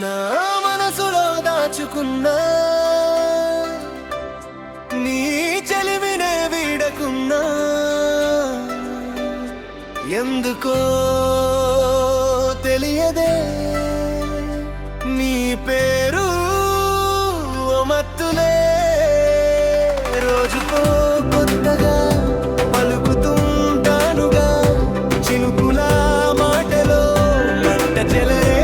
నా మనసులో దాచుకున్నా నీ చెలిమినే వీడకున్నా ఎందుకో తెలియదే నీ పేరు మత్తులే రోజుకో కొత్తగా పలుకుతుంటానుగా చినుకుల మాటలో మంట చెలరే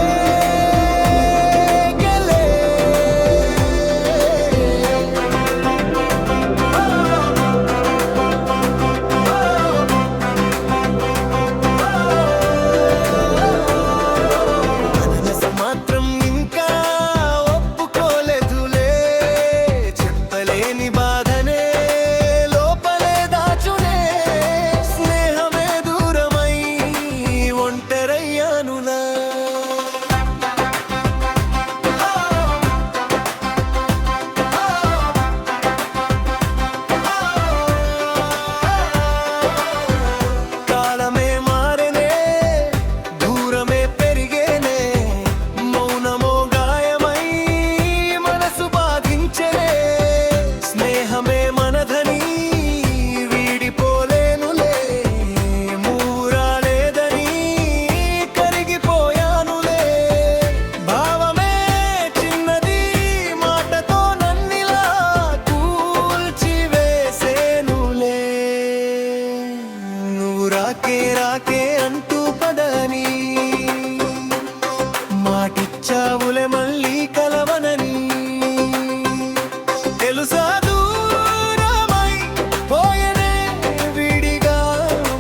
రాకే అంటూ పదని మాటిచ్చావులే మళ్ళీ కలవనని తెలుసా దూరమై పోయనే విడిగా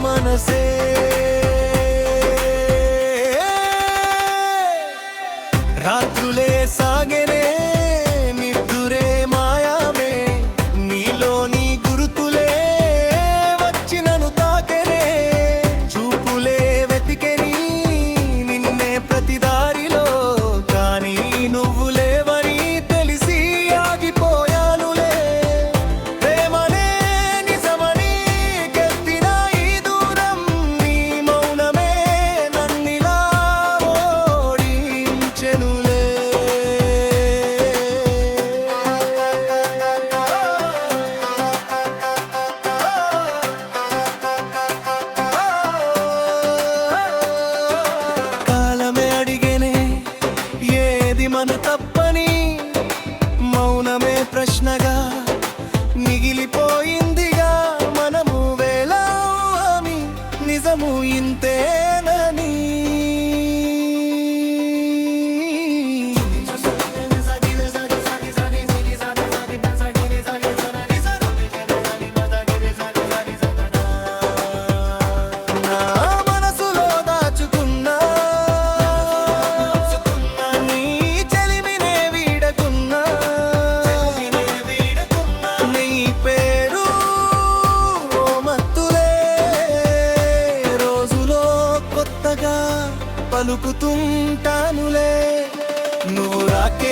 మనసే రాత్రులే సాగెనే నిద్దురే మాయామే నీలోని గురుతులే వచ్చి నన్ను తాకెనే చూపులే వెతికెని నిన్నే ప్రతి దారిలో కానీ నువ్వు లేవని తెలిసి ఆగిపోయానులే ప్రేమనే నిజమని గెలిపిన ఈ దూరం నీ మౌనమే నన్నిలా ఓడించెనులే మన తప్పని మౌనమే ప్రశ్నగా మిగిలిపోయిందిగా మనము వేళామి నిజము ఇంతేనని పలుకుతుంటానులే నువ్వు రాకే